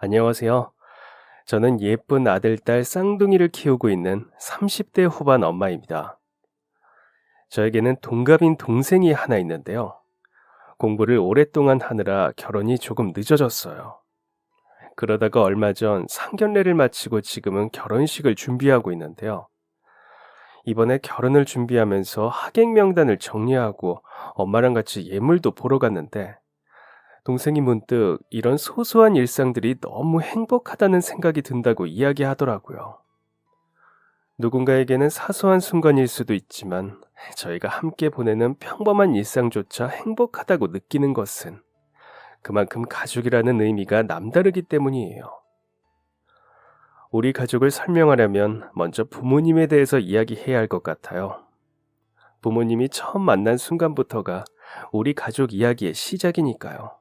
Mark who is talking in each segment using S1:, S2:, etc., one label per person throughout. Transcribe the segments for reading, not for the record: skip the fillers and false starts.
S1: 안녕하세요. 저는 예쁜 아들, 딸 쌍둥이를 키우고 있는 30대 후반 엄마입니다. 저에게는 동갑인 동생이 하나 있는데요. 공부를 오랫동안 하느라 결혼이 조금 늦어졌어요. 그러다가 얼마 전 상견례를 마치고 지금은 결혼식을 준비하고 있는데요. 이번에 결혼을 준비하면서 하객 명단을 정리하고 엄마랑 같이 예물도 보러 갔는데 동생이 문득 이런 소소한 일상들이 너무 행복하다는 생각이 든다고 이야기하더라고요. 누군가에게는 사소한 순간일 수도 있지만 저희가 함께 보내는 평범한 일상조차 행복하다고 느끼는 것은 그만큼 가족이라는 의미가 남다르기 때문이에요. 우리 가족을 설명하려면 먼저 부모님에 대해서 이야기해야 할 것 같아요. 부모님이 처음 만난 순간부터가 우리 가족 이야기의 시작이니까요.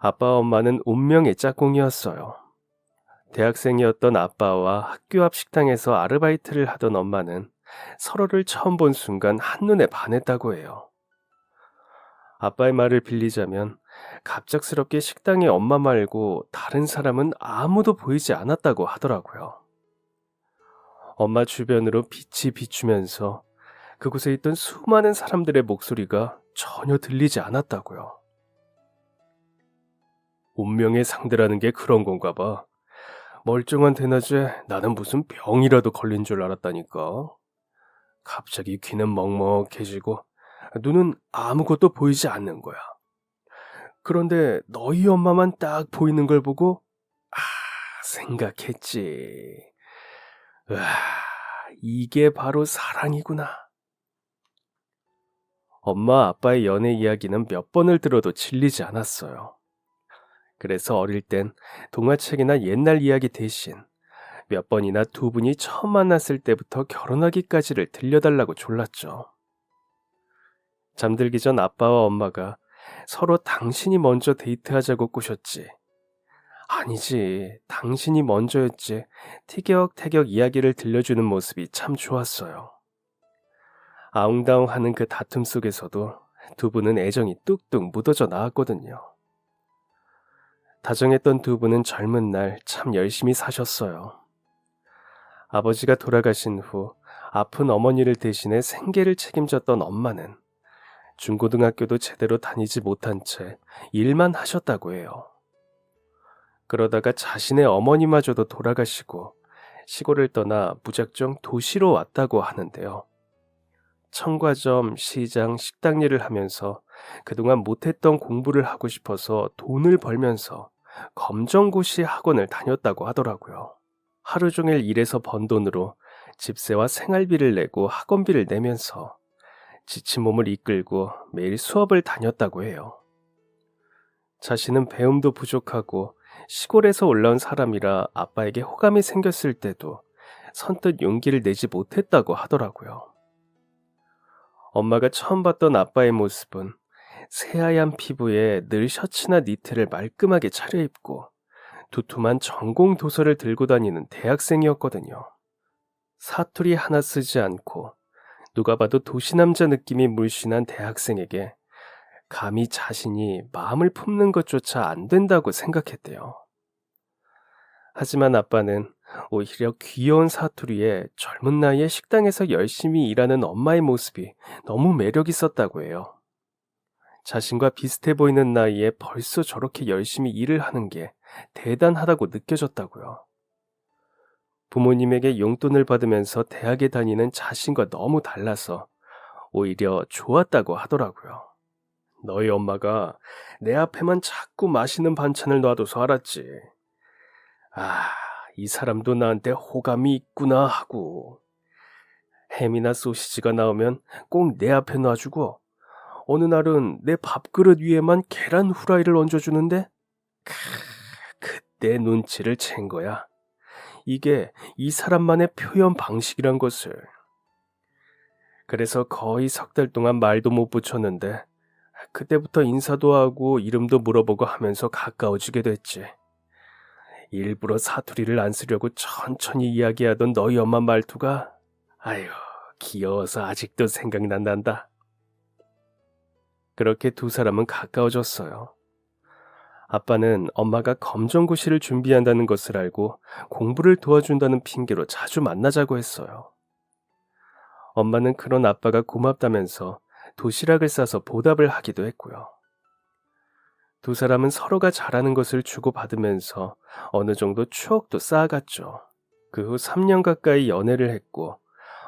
S1: 아빠 엄마는 운명의 짝꿍이었어요. 대학생이었던 아빠와 학교 앞 식당에서 아르바이트를 하던 엄마는 서로를 처음 본 순간 한눈에 반했다고 해요. 아빠의 말을 빌리자면 갑작스럽게 식당에 엄마 말고 다른 사람은 아무도 보이지 않았다고 하더라고요. 엄마 주변으로 빛이 비추면서 그곳에 있던 수많은 사람들의 목소리가 전혀 들리지 않았다고요. 운명의 상대라는 게 그런 건가 봐. 멀쩡한 대낮에 나는 무슨 병이라도 걸린 줄 알았다니까. 갑자기 귀는 먹먹해지고 눈은 아무것도 보이지 않는 거야. 그런데 너희 엄마만 딱 보이는 걸 보고 아, 생각했지. 와, 이게 바로 사랑이구나. 엄마 아빠의 연애 이야기는 몇 번을 들어도 질리지 않았어요. 그래서 어릴 땐 동화책이나 옛날 이야기 대신 몇 번이나 두 분이 처음 만났을 때부터 결혼하기까지를 들려달라고 졸랐죠. 잠들기 전 아빠와 엄마가 서로 당신이 먼저 데이트하자고 꼬셨지. 아니지, 당신이 먼저였지. 티격태격 이야기를 들려주는 모습이 참 좋았어요. 아웅다웅하는 그 다툼 속에서도 두 분은 애정이 뚝뚝 묻어져 나왔거든요. 다정했던 두 분은 젊은 날 참 열심히 사셨어요. 아버지가 돌아가신 후 아픈 어머니를 대신해 생계를 책임졌던 엄마는 중고등학교도 제대로 다니지 못한 채 일만 하셨다고 해요. 그러다가 자신의 어머니마저도 돌아가시고 시골을 떠나 무작정 도시로 왔다고 하는데요. 청과점, 시장, 식당 일을 하면서 그동안 못했던 공부를 하고 싶어서 돈을 벌면서 검정고시 학원을 다녔다고 하더라고요. 하루 종일 일해서 번 돈으로 집세와 생활비를 내고 학원비를 내면서 지친 몸을 이끌고 매일 수업을 다녔다고 해요. 자신은 배움도 부족하고 시골에서 올라온 사람이라 아빠에게 호감이 생겼을 때도 선뜻 용기를 내지 못했다고 하더라고요. 엄마가 처음 봤던 아빠의 모습은 새하얀 피부에 늘 셔츠나 니트를 말끔하게 차려입고 두툼한 전공 도서를 들고 다니는 대학생이었거든요. 사투리 하나 쓰지 않고 누가 봐도 도시남자 느낌이 물씬한 대학생에게 감히 자신이 마음을 품는 것조차 안 된다고 생각했대요. 하지만 아빠는 오히려 귀여운 사투리에 젊은 나이에 식당에서 열심히 일하는 엄마의 모습이 너무 매력 있었다고 해요. 자신과 비슷해 보이는 나이에 벌써 저렇게 열심히 일을 하는 게 대단하다고 느껴졌다고요. 부모님에게 용돈을 받으면서 대학에 다니는 자신과 너무 달라서 오히려 좋았다고 하더라고요. 너희 엄마가 내 앞에만 자꾸 맛있는 반찬을 놔둬서 알았지. 아, 이 사람도 나한테 호감이 있구나 하고. 햄이나 소시지가 나오면 꼭 내 앞에 놔주고 어느 날은 내 밥그릇 위에만 계란 후라이를 얹어주는데 그때 눈치를 챈 거야. 이게 이 사람만의 표현 방식이란 것을. 그래서 거의 석 달 동안 말도 못 붙였는데 그때부터 인사도 하고 이름도 물어보고 하면서 가까워지게 됐지. 일부러 사투리를 안 쓰려고 천천히 이야기하던 너희 엄마 말투가 아유 귀여워서 아직도 생각난단다. 그렇게 두 사람은 가까워졌어요. 아빠는 엄마가 검정고시를 준비한다는 것을 알고 공부를 도와준다는 핑계로 자주 만나자고 했어요. 엄마는 그런 아빠가 고맙다면서 도시락을 싸서 보답을 하기도 했고요. 두 사람은 서로가 잘하는 것을 주고받으면서 어느 정도 추억도 쌓아갔죠. 그 후 3년 가까이 연애를 했고,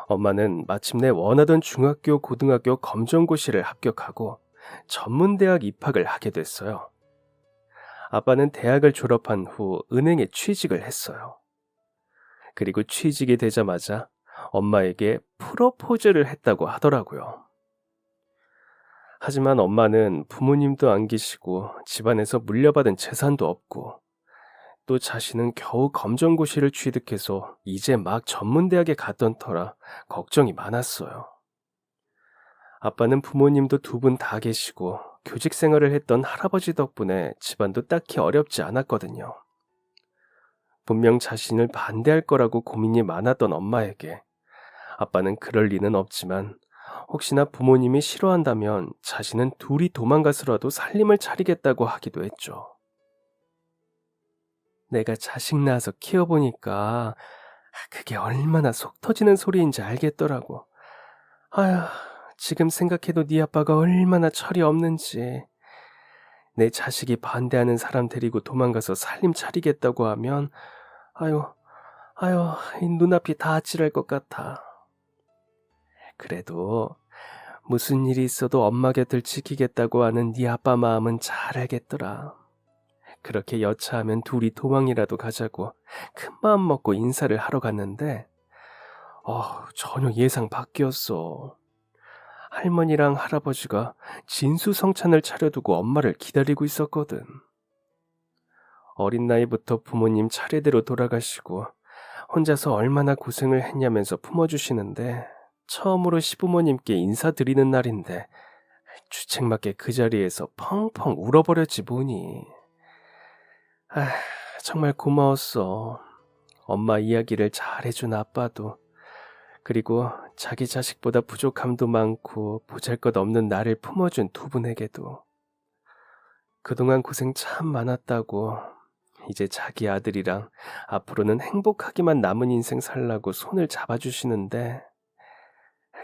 S1: 엄마는 마침내 원하던 중학교, 고등학교 검정고시를 합격하고 전문대학 입학을 하게 됐어요. 아빠는 대학을 졸업한 후 은행에 취직을 했어요. 그리고 취직이 되자마자 엄마에게 프로포즈를 했다고 하더라고요. 하지만 엄마는 부모님도 안 계시고 집안에서 물려받은 재산도 없고 또 자신은 겨우 검정고시를 취득해서 이제 막 전문대학에 갔던 터라 걱정이 많았어요. 아빠는 부모님도 두 분 다 계시고 교직 생활을 했던 할아버지 덕분에 집안도 딱히 어렵지 않았거든요. 분명 자신을 반대할 거라고 고민이 많았던 엄마에게 아빠는 그럴 리는 없지만 혹시나 부모님이 싫어한다면 자신은 둘이 도망가서라도 살림을 차리겠다고 하기도 했죠. 내가 자식 낳아서 키워보니까 그게 얼마나 속 터지는 소리인지 알겠더라고. 아휴, 지금 생각해도 네 아빠가 얼마나 철이 없는지. 내 자식이 반대하는 사람 데리고 도망가서 살림 차리겠다고 하면 아유, 아유, 이 눈앞이 다 아찔할 것 같아. 그래도 무슨 일이 있어도 엄마 곁을 지키겠다고 하는 네 아빠 마음은 잘 알겠더라. 그렇게 여차하면 둘이 도망이라도 가자고 큰 마음 먹고 인사를 하러 갔는데 전혀 예상 밖이었어. 할머니랑 할아버지가 진수성찬을 차려두고 엄마를 기다리고 있었거든. 어린 나이부터 부모님 차례대로 돌아가시고 혼자서 얼마나 고생을 했냐면서 품어주시는데 처음으로 시부모님께 인사드리는 날인데 주책맞게 그 자리에서 펑펑 울어버렸지 뭐니. 정말 고마웠어. 엄마 이야기를 잘해준 아빠도, 그리고 자기 자식보다 부족함도 많고 보잘것없는 나를 품어준 두 분에게도. 그동안 고생 참 많았다고, 이제 자기 아들이랑 앞으로는 행복하기만 남은 인생 살라고 손을 잡아주시는데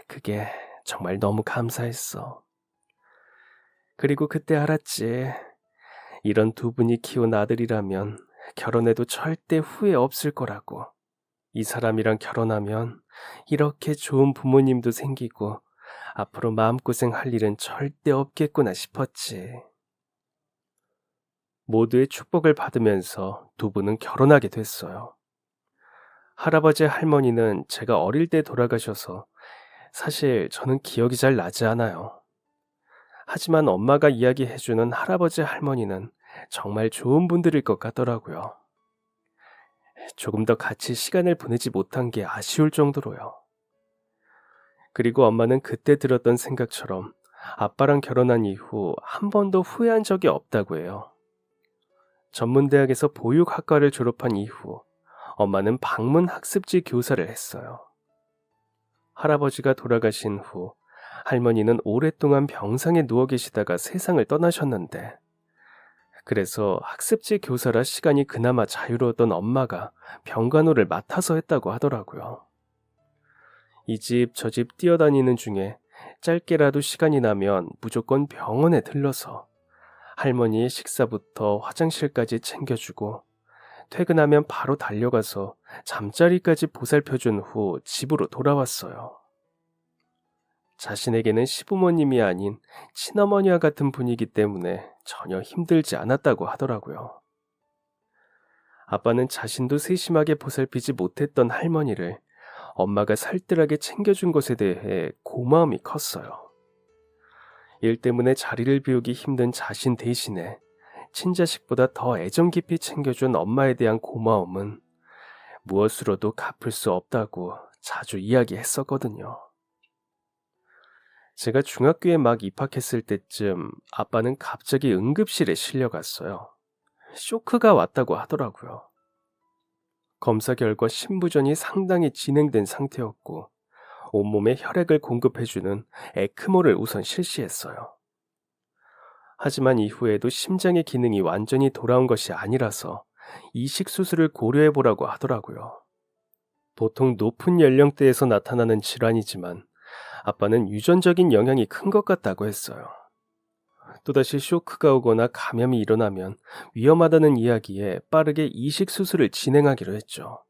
S1: 그게 정말 너무 감사했어. 그리고 그때 알았지. 이런 두 분이 키운 아들이라면 결혼해도 절대 후회 없을 거라고. 이 사람이랑 결혼하면 이렇게 좋은 부모님도 생기고 앞으로 마음고생할 일은 절대 없겠구나 싶었지. 모두의 축복을 받으면서 두 분은 결혼하게 됐어요. 할아버지 할머니는 제가 어릴 때 돌아가셔서 사실 저는 기억이 잘 나지 않아요. 하지만 엄마가 이야기해주는 할아버지 할머니는 정말 좋은 분들일 것 같더라고요. 조금 더 같이 시간을 보내지 못한 게 아쉬울 정도로요. 그리고 엄마는 그때 들었던 생각처럼 아빠랑 결혼한 이후 한 번도 후회한 적이 없다고 해요. 전문대학에서 보육학과를 졸업한 이후 엄마는 방문학습지 교사를 했어요. 할아버지가 돌아가신 후 할머니는 오랫동안 병상에 누워 계시다가 세상을 떠나셨는데, 그래서 학습지 교사라 시간이 그나마 자유로웠던 엄마가 병간호를 맡아서 했다고 하더라고요. 이 집 저 집 뛰어다니는 중에 짧게라도 시간이 나면 무조건 병원에 들러서 할머니의 식사부터 화장실까지 챙겨주고 퇴근하면 바로 달려가서 잠자리까지 보살펴준 후 집으로 돌아왔어요. 자신에게는 시부모님이 아닌 친어머니와 같은 분이기 때문에 전혀 힘들지 않았다고 하더라고요. 아빠는 자신도 세심하게 보살피지 못했던 할머니를 엄마가 살뜰하게 챙겨준 것에 대해 고마움이 컸어요. 일 때문에 자리를 비우기 힘든 자신 대신에 친자식보다 더 애정 깊이 챙겨준 엄마에 대한 고마움은 무엇으로도 갚을 수 없다고 자주 이야기했었거든요. 제가 중학교에 막 입학했을 때쯤 아빠는 갑자기 응급실에 실려갔어요. 쇼크가 왔다고 하더라고요. 검사 결과 심부전이 상당히 진행된 상태였고 온몸에 혈액을 공급해주는 에크모를 우선 실시했어요. 하지만 이후에도 심장의 기능이 완전히 돌아온 것이 아니라서 이식 수술을 고려해 보라고 하더라고요. 보통 높은 연령대에서 나타나는 질환이지만 아빠는 유전적인 영향이 큰 것 같다고 했어요. 또다시 쇼크가 오거나 감염이 일어나면 위험하다는 이야기에 빠르게 이식 수술을 진행하기로 했죠.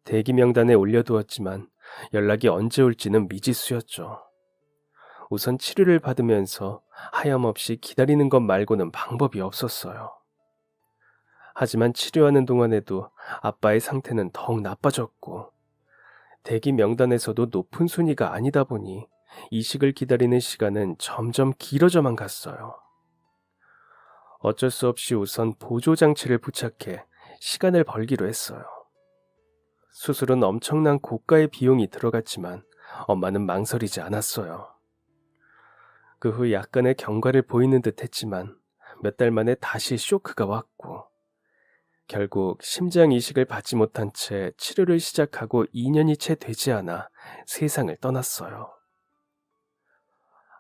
S1: 대기 명단에 올려두었지만 연락이 언제 올지는 미지수였죠. 우선 치료를 받으면서 하염없이 기다리는 것 말고는 방법이 없었어요. 하지만 치료하는 동안에도 아빠의 상태는 더욱 나빠졌고 대기 명단에서도 높은 순위가 아니다 보니 이식을 기다리는 시간은 점점 길어져만 갔어요. 어쩔 수 없이 우선 보조장치를 부착해 시간을 벌기로 했어요. 수술은 엄청난 고가의 비용이 들어갔지만 엄마는 망설이지 않았어요. 그 후 약간의 경과를 보이는 듯 했지만 몇 달 만에 다시 쇼크가 왔고 결국 심장 이식을 받지 못한 채 치료를 시작하고 2년이 채 되지 않아 세상을 떠났어요.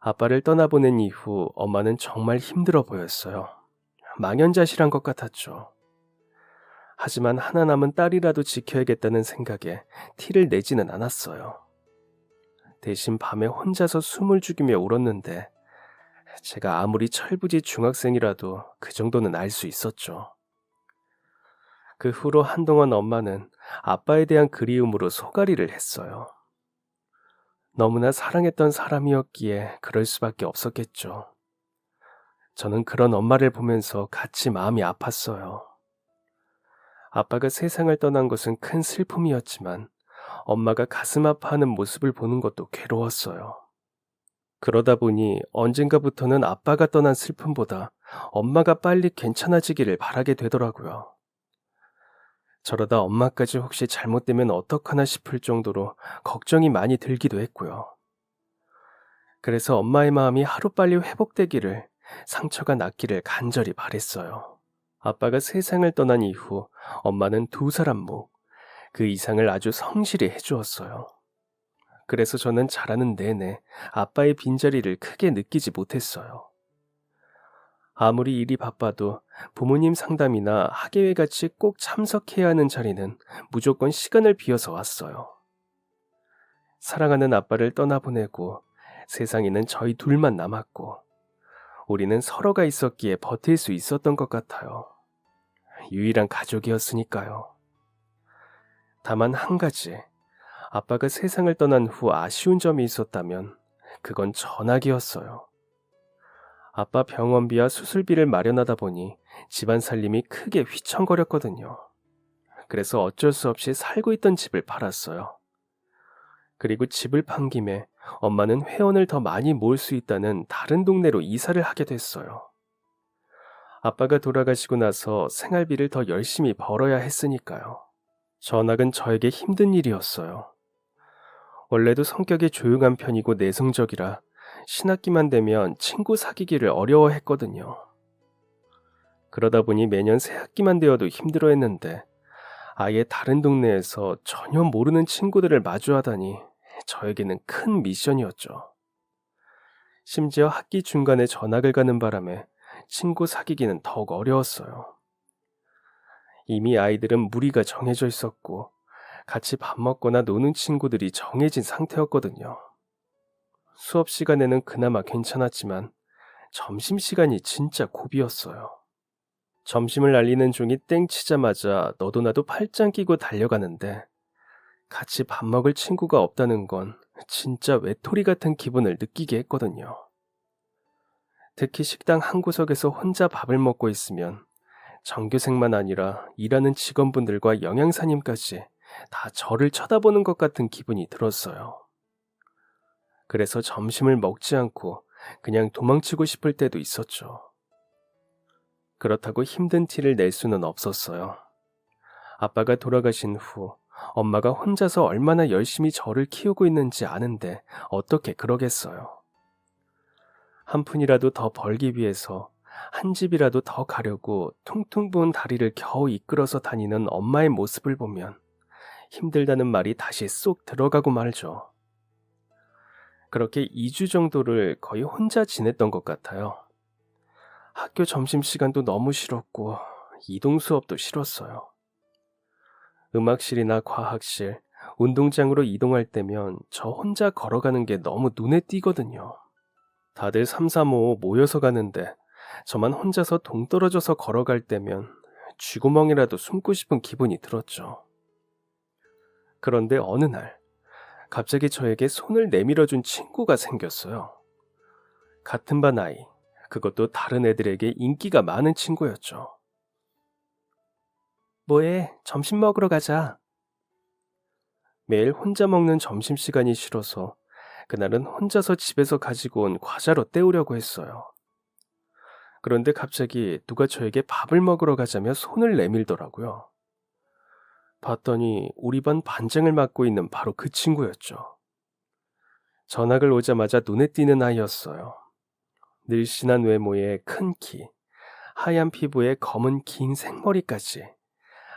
S1: 아빠를 떠나보낸 이후 엄마는 정말 힘들어 보였어요. 망연자실한 것 같았죠. 하지만 하나 남은 딸이라도 지켜야겠다는 생각에 티를 내지는 않았어요. 대신 밤에 혼자서 숨을 죽이며 울었는데 제가 아무리 철부지 중학생이라도 그 정도는 알 수 있었죠. 그 후로 한동안 엄마는 아빠에 대한 그리움으로 소갈이를 했어요. 너무나 사랑했던 사람이었기에 그럴 수밖에 없었겠죠. 저는 그런 엄마를 보면서 같이 마음이 아팠어요. 아빠가 세상을 떠난 것은 큰 슬픔이었지만 엄마가 가슴 아파하는 모습을 보는 것도 괴로웠어요. 그러다 보니 언젠가부터는 아빠가 떠난 슬픔보다 엄마가 빨리 괜찮아지기를 바라게 되더라고요. 저러다 엄마까지 혹시 잘못되면 어떡하나 싶을 정도로 걱정이 많이 들기도 했고요. 그래서 엄마의 마음이 하루빨리 회복되기를, 상처가 낫기를 간절히 바랬어요. 아빠가 세상을 떠난 이후 엄마는 두 사람 목, 그 이상을 아주 성실히 해주었어요. 그래서 저는 자라는 내내 아빠의 빈자리를 크게 느끼지 못했어요. 아무리 일이 바빠도 부모님 상담이나 학예회 같이 꼭 참석해야 하는 자리는 무조건 시간을 비워서 왔어요. 사랑하는 아빠를 떠나보내고 세상에는 저희 둘만 남았고 우리는 서로가 있었기에 버틸 수 있었던 것 같아요. 유일한 가족이었으니까요. 다만 한 가지, 아빠가 세상을 떠난 후 아쉬운 점이 있었다면 그건 전화기였어요. 아빠 병원비와 수술비를 마련하다 보니 집안 살림이 크게 휘청거렸거든요. 그래서 어쩔 수 없이 살고 있던 집을 팔았어요. 그리고 집을 판 김에 엄마는 회원을 더 많이 모을 수 있다는 다른 동네로 이사를 하게 됐어요. 아빠가 돌아가시고 나서 생활비를 더 열심히 벌어야 했으니까요. 전학은 저에게 힘든 일이었어요. 원래도 성격이 조용한 편이고 내성적이라 신학기만 되면 친구 사귀기를 어려워했거든요. 그러다 보니 매년 새학기만 되어도 힘들어했는데 아예 다른 동네에서 전혀 모르는 친구들을 마주하다니 저에게는 큰 미션이었죠. 심지어 학기 중간에 전학을 가는 바람에 친구 사귀기는 더욱 어려웠어요. 이미 아이들은 무리가 정해져 있었고 같이 밥 먹거나 노는 친구들이 정해진 상태였거든요. 수업 시간에는 그나마 괜찮았지만 점심시간이 진짜 고비였어요. 점심을 알리는 종이 땡 치자마자 너도 나도 팔짱 끼고 달려가는데 같이 밥 먹을 친구가 없다는 건 진짜 외톨이 같은 기분을 느끼게 했거든요. 특히 식당 한 구석에서 혼자 밥을 먹고 있으면 전교생만 아니라 일하는 직원분들과 영양사님까지 다 저를 쳐다보는 것 같은 기분이 들었어요. 그래서 점심을 먹지 않고 그냥 도망치고 싶을 때도 있었죠. 그렇다고 힘든 티를 낼 수는 없었어요. 아빠가 돌아가신 후 엄마가 혼자서 얼마나 열심히 저를 키우고 있는지 아는데 어떻게 그러겠어요. 한 푼이라도 더 벌기 위해서 한 집이라도 더 가려고 퉁퉁 부은 다리를 겨우 이끌어서 다니는 엄마의 모습을 보면 힘들다는 말이 다시 쏙 들어가고 말죠. 그렇게 2주 정도를 거의 혼자 지냈던 것 같아요. 학교 점심시간도 너무 싫었고 이동 수업도 싫었어요. 음악실이나 과학실, 운동장으로 이동할 때면 저 혼자 걸어가는 게 너무 눈에 띄거든요. 다들 3, 3, 5 모여서 가는데 저만 혼자서 동떨어져서 걸어갈 때면 쥐구멍이라도 숨고 싶은 기분이 들었죠. 그런데 어느 날 갑자기 저에게 손을 내밀어준 친구가 생겼어요. 같은 반 아이, 그것도 다른 애들에게 인기가 많은 친구였죠. 뭐해? 점심 먹으러 가자. 매일 혼자 먹는 점심시간이 싫어서 그날은 혼자서 집에서 가지고 온 과자로 때우려고 했어요. 그런데 갑자기 누가 저에게 밥을 먹으러 가자며 손을 내밀더라고요. 봤더니 우리 반 반장을 맡고 있는 바로 그 친구였죠. 전학을 오자마자 눈에 띄는 아이였어요. 늘씬한 외모에 큰 키, 하얀 피부에 검은 긴 생머리까지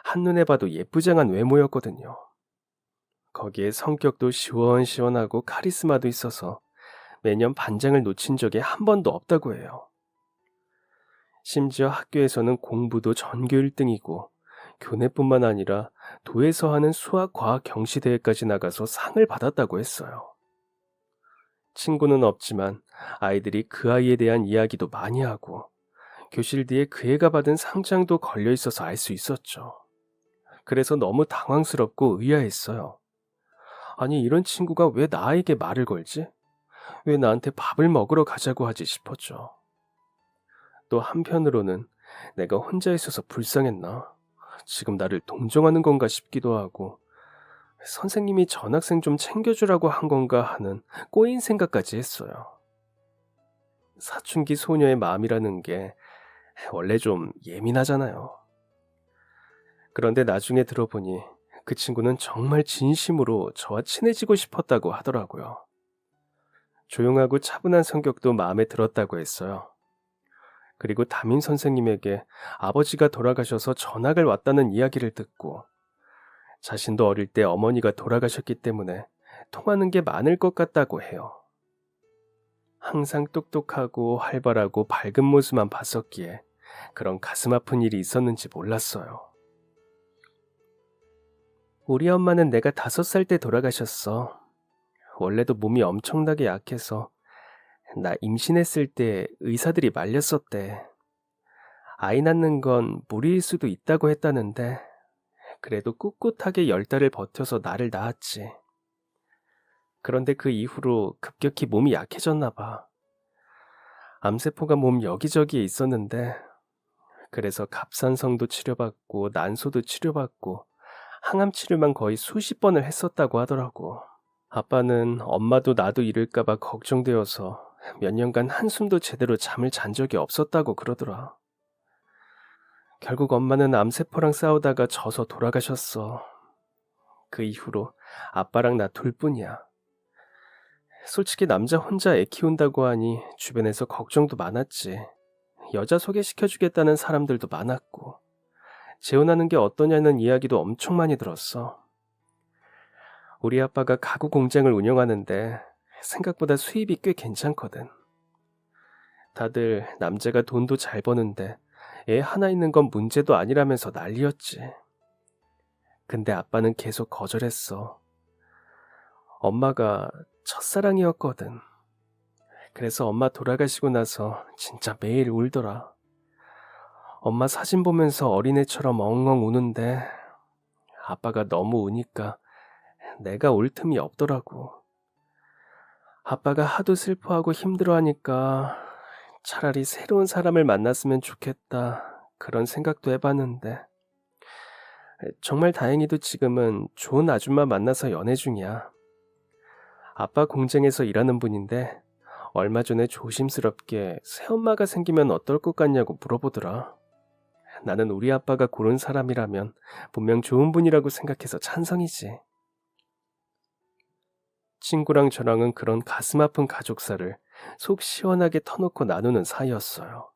S1: 한눈에 봐도 예쁘장한 외모였거든요. 거기에 성격도 시원시원하고 카리스마도 있어서 매년 반장을 놓친 적이 한 번도 없다고 해요. 심지어 학교에서는 공부도 전교 1등이고 교내뿐만 아니라 도에서 하는 수학, 과학 경시대회까지 나가서 상을 받았다고 했어요. 친구는 없지만 아이들이 그 아이에 대한 이야기도 많이 하고 교실 뒤에 그 애가 받은 상장도 걸려 있어서 알 수 있었죠. 그래서 너무 당황스럽고 의아했어요. 아니, 이런 친구가 왜 나에게 말을 걸지? 왜 나한테 밥을 먹으러 가자고 하지 싶었죠. 또 한편으로는 내가 혼자 있어서 불쌍했나? 지금 나를 동정하는 건가 싶기도 하고 선생님이 전학생 좀 챙겨주라고 한 건가 하는 꼬인 생각까지 했어요. 사춘기 소녀의 마음이라는 게 원래 좀 예민하잖아요. 그런데 나중에 들어보니 그 친구는 정말 진심으로 저와 친해지고 싶었다고 하더라고요. 조용하고 차분한 성격도 마음에 들었다고 했어요. 그리고 담임 선생님에게 아버지가 돌아가셔서 전학을 왔다는 이야기를 듣고 자신도 어릴 때 어머니가 돌아가셨기 때문에 통하는 게 많을 것 같다고 해요. 항상 똑똑하고 활발하고 밝은 모습만 봤었기에 그런 가슴 아픈 일이 있었는지 몰랐어요. 우리 엄마는 내가 5살 때 돌아가셨어. 원래도 몸이 엄청나게 약해서 나 임신했을 때 의사들이 말렸었대. 아이 낳는 건 무리일 수도 있다고 했다는데 그래도 꿋꿋하게 10달을 버텨서 나를 낳았지. 그런데 그 이후로 급격히 몸이 약해졌나 봐. 암세포가 몸 여기저기에 있었는데 그래서 갑상선도 치료받고 난소도 치료받고 항암 치료만 거의 수십 번을 했었다고 하더라고. 아빠는 엄마도 나도 잃을까봐 걱정되어서 몇 년간 한숨도 제대로 잠을 잔 적이 없었다고 그러더라. 결국 엄마는 암세포랑 싸우다가 져서 돌아가셨어. 그 이후로 아빠랑 나 둘뿐이야. 솔직히 남자 혼자 애 키운다고 하니 주변에서 걱정도 많았지. 여자 소개시켜주겠다는 사람들도 많았고 재혼하는 게 어떠냐는 이야기도 엄청 많이 들었어. 우리 아빠가 가구 공장을 운영하는데 생각보다 수입이 꽤 괜찮거든. 다들 남자가 돈도 잘 버는데 애 하나 있는 건 문제도 아니라면서 난리였지. 근데 아빠는 계속 거절했어. 엄마가 첫사랑이었거든. 그래서 엄마 돌아가시고 나서 진짜 매일 울더라. 엄마 사진 보면서 어린애처럼 엉엉 우는데 아빠가 너무 우니까 내가 울 틈이 없더라고. 아빠가 하도 슬퍼하고 힘들어하니까 차라리 새로운 사람을 만났으면 좋겠다 그런 생각도 해봤는데 정말 다행히도 지금은 좋은 아줌마 만나서 연애 중이야. 아빠 공장에서 일하는 분인데 얼마 전에 조심스럽게 새엄마가 생기면 어떨 것 같냐고 물어보더라. 나는 우리 아빠가 고른 사람이라면 분명 좋은 분이라고 생각해서 찬성이지. 친구랑 저랑은 그런 가슴 아픈 가족사를 속 시원하게 터놓고 나누는 사이였어요.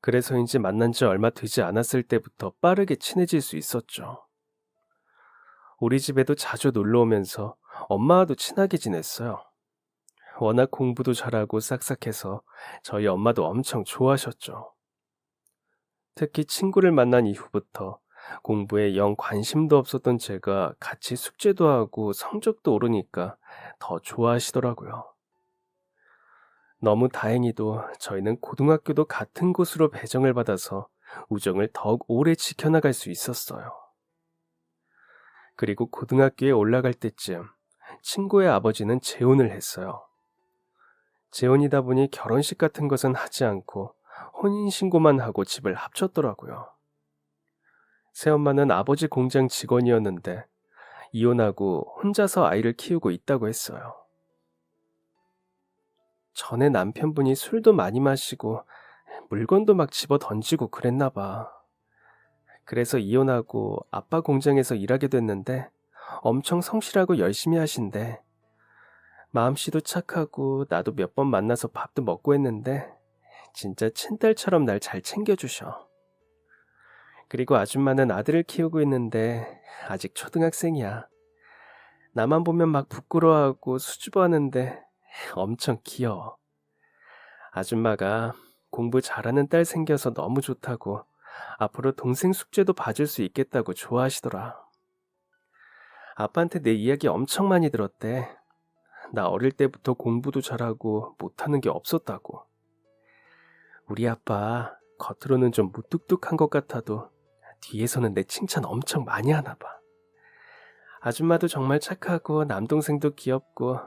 S1: 그래서인지 만난 지 얼마 되지 않았을 때부터 빠르게 친해질 수 있었죠. 우리 집에도 자주 놀러 오면서 엄마와도 친하게 지냈어요. 워낙 공부도 잘하고 싹싹해서 저희 엄마도 엄청 좋아하셨죠. 특히 친구를 만난 이후부터 공부에 영 관심도 없었던 제가 같이 숙제도 하고 성적도 오르니까 더 좋아하시더라고요. 너무 다행히도 저희는 고등학교도 같은 곳으로 배정을 받아서 우정을 더욱 오래 지켜나갈 수 있었어요. 그리고 고등학교에 올라갈 때쯤 친구의 아버지는 재혼을 했어요. 재혼이다 보니 결혼식 같은 것은 하지 않고 혼인신고만 하고 집을 합쳤더라고요. 새엄마는 아버지 공장 직원이었는데 이혼하고 혼자서 아이를 키우고 있다고 했어요. 전에 남편분이 술도 많이 마시고 물건도 막 집어 던지고 그랬나 봐. 그래서 이혼하고 아빠 공장에서 일하게 됐는데 엄청 성실하고 열심히 하신대. 마음씨도 착하고 나도 몇 번 만나서 밥도 먹고 했는데 진짜 친딸처럼 날 잘 챙겨주셔. 그리고 아줌마는 아들을 키우고 있는데 아직 초등학생이야. 나만 보면 막 부끄러워하고 수줍어하는데 엄청 귀여워. 아줌마가 공부 잘하는 딸 생겨서 너무 좋다고 앞으로 동생 숙제도 봐줄 수 있겠다고 좋아하시더라. 아빠한테 내 이야기 엄청 많이 들었대. 나 어릴 때부터 공부도 잘하고 못하는 게 없었다고. 우리 아빠 겉으로는 좀 무뚝뚝한 것 같아도 뒤에서는 내 칭찬 엄청 많이 하나 봐. 아줌마도 정말 착하고 남동생도 귀엽고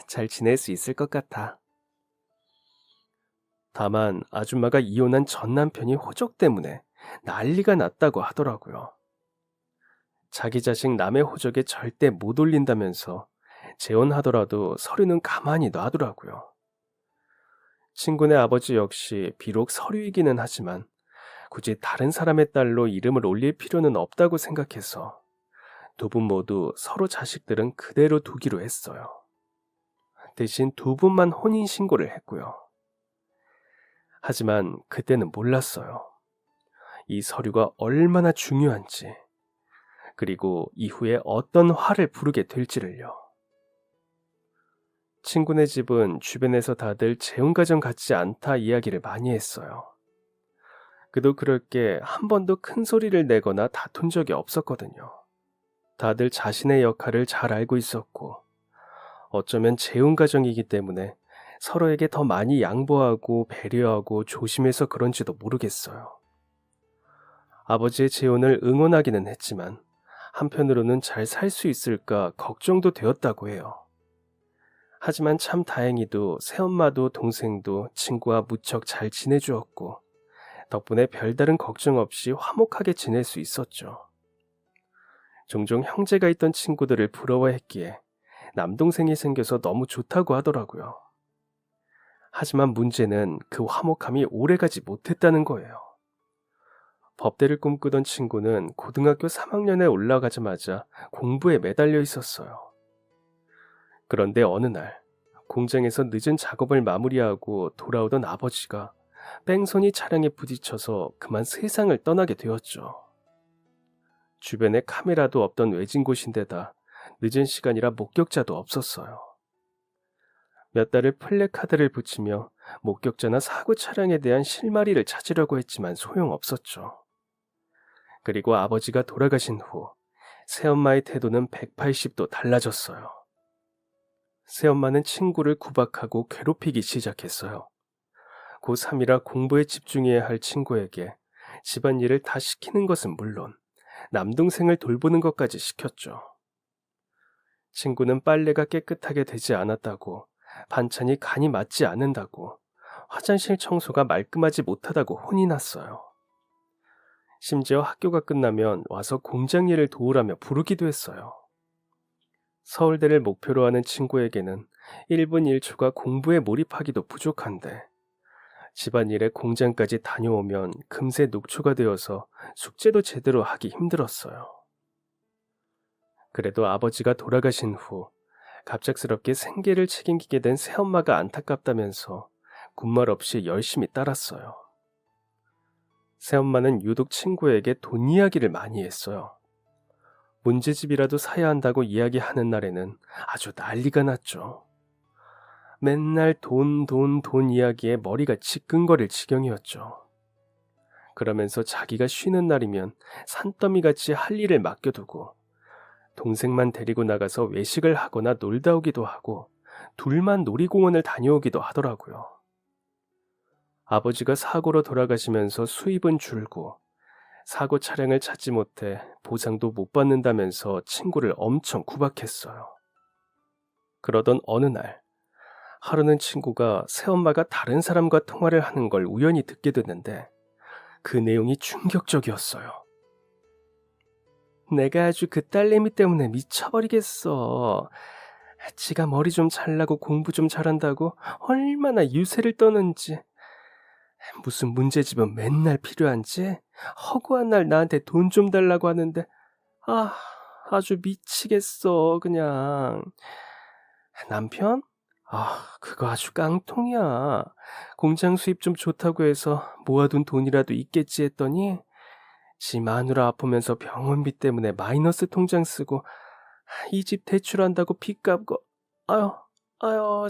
S1: 잘 지낼 수 있을 것 같아. 다만 아줌마가 이혼한 전 남편이 호적 때문에 난리가 났다고 하더라고요. 자기 자식 남의 호적에 절대 못 올린다면서 재혼하더라도 서류는 가만히 놔두라고요. 친구네 아버지 역시 비록 서류이기는 하지만 굳이 다른 사람의 딸로 이름을 올릴 필요는 없다고 생각해서 두 분 모두 서로 자식들은 그대로 두기로 했어요. 대신 두 분만 혼인신고를 했고요. 하지만 그때는 몰랐어요. 이 서류가 얼마나 중요한지, 그리고 이후에 어떤 화를 부르게 될지를요. 친구네 집은 주변에서 다들 재혼가정 같지 않다 이야기를 많이 했어요. 그도 그럴 게 한 번도 큰 소리를 내거나 다툰 적이 없었거든요. 다들 자신의 역할을 잘 알고 있었고, 어쩌면 재혼가정이기 때문에 서로에게 더 많이 양보하고 배려하고 조심해서 그런지도 모르겠어요. 아버지의 재혼을 응원하기는 했지만 한편으로는 잘 살 수 있을까 걱정도 되었다고 해요. 하지만 참 다행히도 새엄마도 동생도 친구와 무척 잘 지내주었고 덕분에 별다른 걱정 없이 화목하게 지낼 수 있었죠. 종종 형제가 있던 친구들을 부러워했기에 남동생이 생겨서 너무 좋다고 하더라고요. 하지만 문제는 그 화목함이 오래가지 못했다는 거예요. 법대를 꿈꾸던 친구는 고등학교 3학년에 올라가자마자 공부에 매달려 있었어요. 그런데 어느 날 공장에서 늦은 작업을 마무리하고 돌아오던 아버지가 뺑소니 차량에 부딪혀서 그만 세상을 떠나게 되었죠. 주변에 카메라도 없던 외진 곳인데다 늦은 시간이라 목격자도 없었어요. 몇 달을 플래카드를 붙이며 목격자나 사고 차량에 대한 실마리를 찾으려고 했지만 소용없었죠. 그리고 아버지가 돌아가신 후 새엄마의 태도는 180도 달라졌어요. 새엄마는 친구를 구박하고 괴롭히기 시작했어요. 고3이라 공부에 집중해야 할 친구에게 집안일을 다 시키는 것은 물론 남동생을 돌보는 것까지 시켰죠. 친구는 빨래가 깨끗하게 되지 않았다고, 반찬이 간이 맞지 않는다고, 화장실 청소가 말끔하지 못하다고 혼이 났어요. 심지어 학교가 끝나면 와서 공장 일을 도우라며 부르기도 했어요. 서울대를 목표로 하는 친구에게는 1분 1초가 공부에 몰입하기도 부족한데 집안일에 공장까지 다녀오면 금세 녹초가 되어서 숙제도 제대로 하기 힘들었어요. 그래도 아버지가 돌아가신 후 갑작스럽게 생계를 책임지게 된 새엄마가 안타깝다면서 군말 없이 열심히 따랐어요. 새엄마는 유독 친구에게 돈 이야기를 많이 했어요. 문제집이라도 사야 한다고 이야기하는 날에는 아주 난리가 났죠. 맨날 돈, 돈, 돈 이야기에 머리가 지끈거릴 지경이었죠. 그러면서 자기가 쉬는 날이면 산더미같이 할 일을 맡겨두고 동생만 데리고 나가서 외식을 하거나 놀다 오기도 하고 둘만 놀이공원을 다녀오기도 하더라고요. 아버지가 사고로 돌아가시면서 수입은 줄고 사고 차량을 찾지 못해 보상도 못 받는다면서 친구를 엄청 구박했어요. 그러던 어느 날 하루는 친구가 새엄마가 다른 사람과 통화를 하는 걸 우연히 듣게 됐는데 그 내용이 충격적이었어요. 내가 아주 그 딸내미 때문에 미쳐버리겠어. 지가 머리 좀 잘나고 공부 좀 잘한다고 얼마나 유세를 떠는지. 무슨 문제집은 맨날 필요한지 허구한 날 나한테 돈 좀 달라고 하는데 아주 미치겠어 그냥. 남편? 그거 아주 깡통이야. 공장 수입 좀 좋다고 해서 모아둔 돈이라도 있겠지 했더니 지 마누라 아프면서 병원비 때문에 마이너스 통장 쓰고 이 집 대출한다고 빚 갚고 아유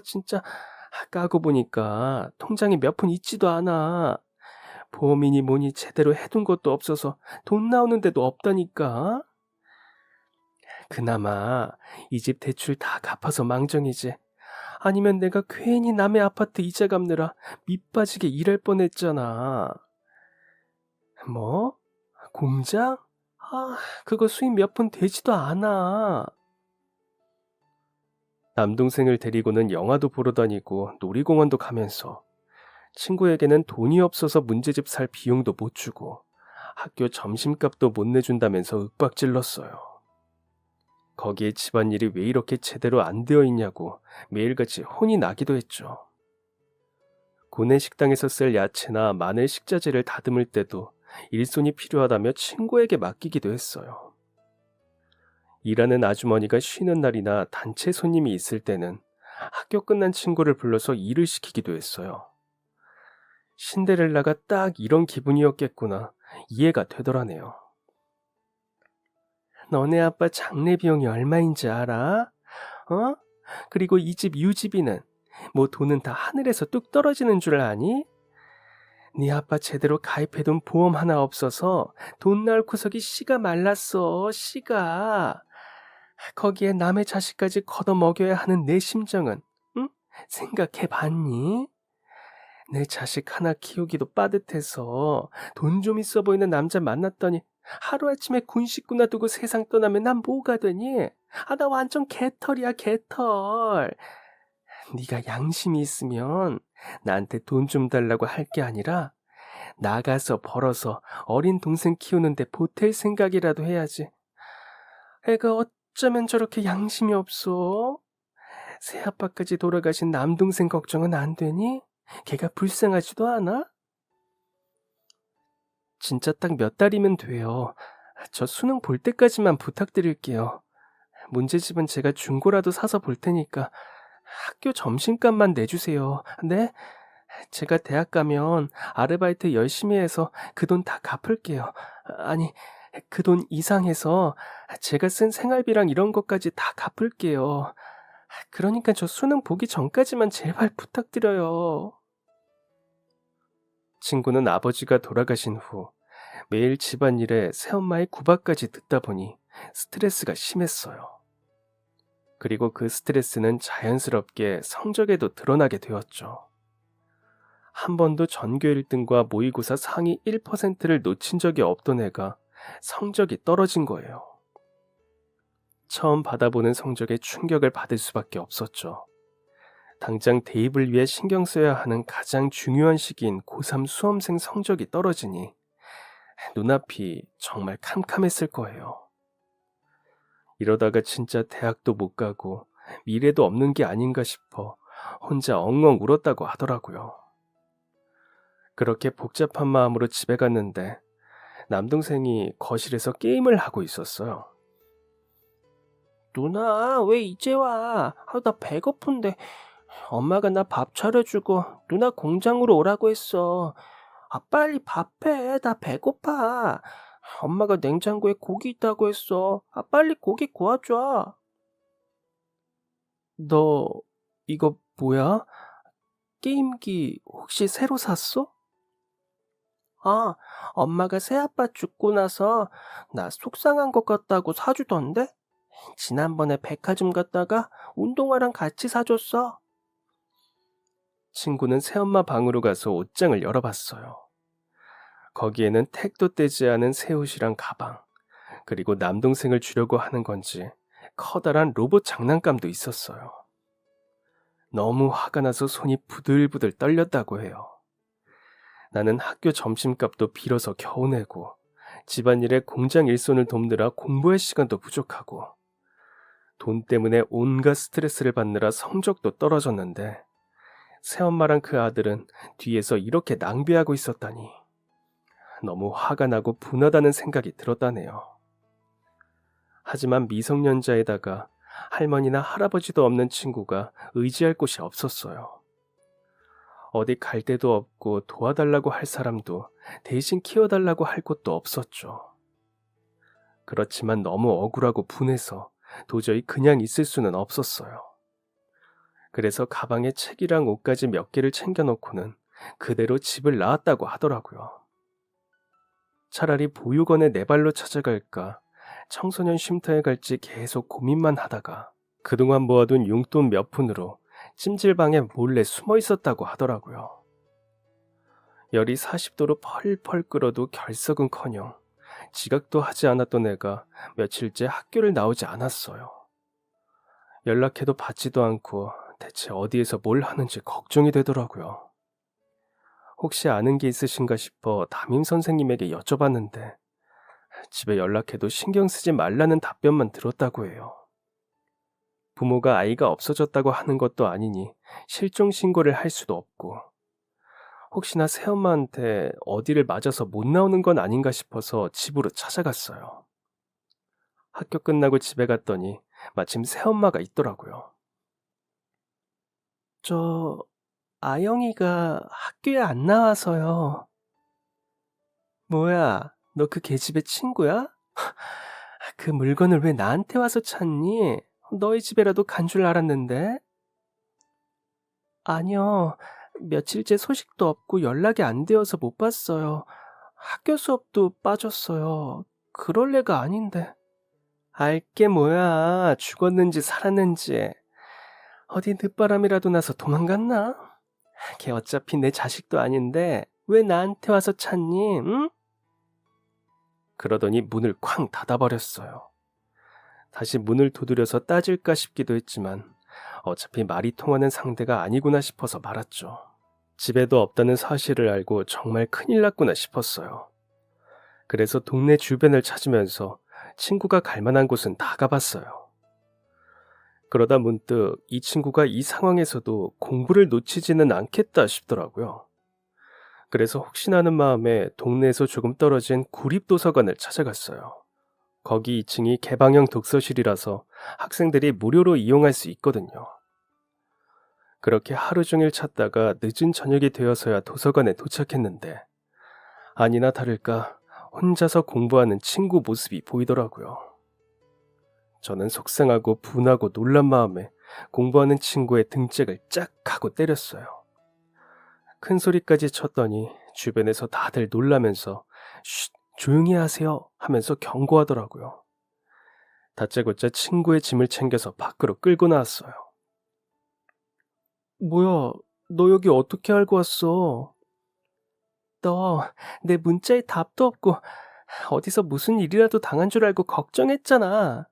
S1: 진짜 까고 보니까 통장에 몇 푼 있지도 않아. 보험이니 뭐니 제대로 해둔 것도 없어서 돈 나오는 데도 없다니까. 그나마 이 집 대출 다 갚아서 망정이지. 아니면 내가 괜히 남의 아파트 이자 갚느라 밑 빠지게 일할 뻔했잖아. 뭐? 공장? 그거 수입 몇 푼 되지도 않아. 남동생을 데리고는 영화도 보러 다니고 놀이공원도 가면서 친구에게는 돈이 없어서 문제집 살 비용도 못 주고 학교 점심값도 못 내준다면서 윽박질렀어요. 거기에 집안일이 왜 이렇게 제대로 안 되어 있냐고 매일같이 혼이 나기도 했죠. 구내 식당에서 쓸 야채나 마늘 식자재를 다듬을 때도 일손이 필요하다며 친구에게 맡기기도 했어요. 일하는 아주머니가 쉬는 날이나 단체 손님이 있을 때는 학교 끝난 친구를 불러서 일을 시키기도 했어요. 신데렐라가 딱 이런 기분이었겠구나 이해가 되더라네요. 너네 아빠 장례 비용이 얼마인지 알아? 그리고 이 집 유지비는 뭐 돈은 다 하늘에서 뚝 떨어지는 줄 아니? 네 아빠 제대로 가입해둔 보험 하나 없어서 돈 나올 구석이 씨가 말랐어, 씨가. 거기에 남의 자식까지 걷어먹여야 하는 내 심정은, 응? 생각해봤니? 내 자식 하나 키우기도 빠듯해서 돈 좀 있어 보이는 남자 만났더니 하루아침에 군 식구나 두고 세상 떠나면 난 뭐가 되니? 나 완전 개털이야, 개털. 네가 양심이 있으면 나한테 돈 좀 달라고 할 게 아니라 나가서 벌어서 어린 동생 키우는데 보탤 생각이라도 해야지. 애가 어쩌면 저렇게 양심이 없어? 새아빠까지 돌아가신 남동생 걱정은 안 되니? 걔가 불쌍하지도 않아? 진짜 딱 몇 달이면 돼요. 저 수능 볼 때까지만 부탁드릴게요. 문제집은 제가 중고라도 사서 볼 테니까 학교 점심값만 내주세요. 네? 제가 대학 가면 아르바이트 열심히 해서 그 돈 다 갚을게요. 아니, 그 돈 이상해서 제가 쓴 생활비랑 이런 것까지 다 갚을게요. 그러니까 저 수능 보기 전까지만 제발 부탁드려요. 친구는 아버지가 돌아가신 후 매일 집안일에 새엄마의 구박까지 듣다 보니 스트레스가 심했어요. 그리고 그 스트레스는 자연스럽게 성적에도 드러나게 되었죠. 한 번도 전교 1등과 모의고사 상위 1%를 놓친 적이 없던 애가 성적이 떨어진 거예요. 처음 받아보는 성적에 충격을 받을 수밖에 없었죠. 당장 대입을 위해 신경 써야 하는 가장 중요한 시기인 고3 수험생 성적이 떨어지니 눈앞이 정말 캄캄했을 거예요. 이러다가 진짜 대학도 못 가고 미래도 없는 게 아닌가 싶어 혼자 엉엉 울었다고 하더라고요. 그렇게 복잡한 마음으로 집에 갔는데 남동생이 거실에서 게임을 하고 있었어요. 누나, 왜 이제 와? 나 배고픈데. 엄마가 나 밥 차려주고 누나 공장으로 오라고 했어. 빨리 밥해. 나 배고파. 엄마가 냉장고에 고기 있다고 했어. 빨리 고기 구워줘. 너 이거 뭐야? 게임기 혹시 새로 샀어? 아, 엄마가 새아빠 죽고 나서 나 속상한 것 같다고 사주던데? 지난번에 백화점 갔다가 운동화랑 같이 사줬어. 친구는 새엄마 방으로 가서 옷장을 열어봤어요. 거기에는 택도 떼지 않은 새 옷이랑 가방, 그리고 남동생을 주려고 하는 건지 커다란 로봇 장난감도 있었어요. 너무 화가 나서 손이 부들부들 떨렸다고 해요. 나는 학교 점심값도 빌어서 겨우 내고 집안일에 공장 일손을 돕느라 공부할 시간도 부족하고 돈 때문에 온갖 스트레스를 받느라 성적도 떨어졌는데 새엄마랑 그 아들은 뒤에서 이렇게 낭비하고 있었다니 너무 화가 나고 분하다는 생각이 들었다네요. 하지만 미성년자에다가 할머니나 할아버지도 없는 친구가 의지할 곳이 없었어요. 어디 갈 데도 없고 도와달라고 할 사람도 대신 키워달라고 할 곳도 없었죠. 그렇지만 너무 억울하고 분해서 도저히 그냥 있을 수는 없었어요. 그래서 가방에 책이랑 옷까지 몇 개를 챙겨놓고는 그대로 집을 나왔다고 하더라고요. 차라리 보육원에 내 발로 찾아갈까 청소년 쉼터에 갈지 계속 고민만 하다가 그동안 모아둔 용돈 몇 푼으로 찜질방에 몰래 숨어 있었다고 하더라고요. 열이 40도로 펄펄 끓어도 결석은커녕 지각도 하지 않았던 애가 며칠째 학교를 나오지 않았어요. 연락해도 받지도 않고 대체 어디에서 뭘 하는지 걱정이 되더라고요. 혹시 아는 게 있으신가 싶어 담임 선생님에게 여쭤봤는데 집에 연락해도 신경 쓰지 말라는 답변만 들었다고 해요. 부모가 아이가 없어졌다고 하는 것도 아니니 실종 신고를 할 수도 없고 혹시나 새엄마한테 어디를 맞아서 못 나오는 건 아닌가 싶어서 집으로 찾아갔어요. 학교 끝나고 집에 갔더니 마침 새엄마가 있더라고요. 저 아영이가 학교에 안 나와서요. 뭐야, 너 그 계집애 친구야? 그 물건을 왜 나한테 와서 찾니? 너희 집에라도 간 줄 알았는데. 아니요, 며칠째 소식도 없고 연락이 안 되어서 못 봤어요. 학교 수업도 빠졌어요. 그럴 애가 아닌데. 알게 뭐야, 죽었는지 살았는지. 어디 늦바람이라도 나서 도망갔나? 걔 어차피 내 자식도 아닌데 왜 나한테 와서 찾니? 응? 그러더니 문을 쾅 닫아버렸어요. 다시 문을 두드려서 따질까 싶기도 했지만 어차피 말이 통하는 상대가 아니구나 싶어서 말았죠. 집에도 없다는 사실을 알고 정말 큰일 났구나 싶었어요. 그래서 동네 주변을 찾으면서 친구가 갈 만한 곳은 다 가봤어요. 그러다 문득 이 친구가 이 상황에서도 공부를 놓치지는 않겠다 싶더라고요. 그래서 혹시나 하는 마음에 동네에서 조금 떨어진 구립도서관을 찾아갔어요. 거기 2층이 개방형 독서실이라서 학생들이 무료로 이용할 수 있거든요. 그렇게 하루 종일 찾다가 늦은 저녁이 되어서야 도서관에 도착했는데 아니나 다를까 혼자서 공부하는 친구 모습이 보이더라고요. 저는 속상하고 분하고 놀란 마음에 공부하는 친구의 등짝을 짝 하고 때렸어요. 큰 소리까지 쳤더니 주변에서 다들 놀라면서 쉿, 조용히 하세요 하면서 경고하더라고요. 다짜고짜 친구의 짐을 챙겨서 밖으로 끌고 나왔어요. 뭐야, 너 여기 어떻게 알고 왔어? 너 내 문자에 답도 없고 어디서 무슨 일이라도 당한 줄 알고 걱정했잖아.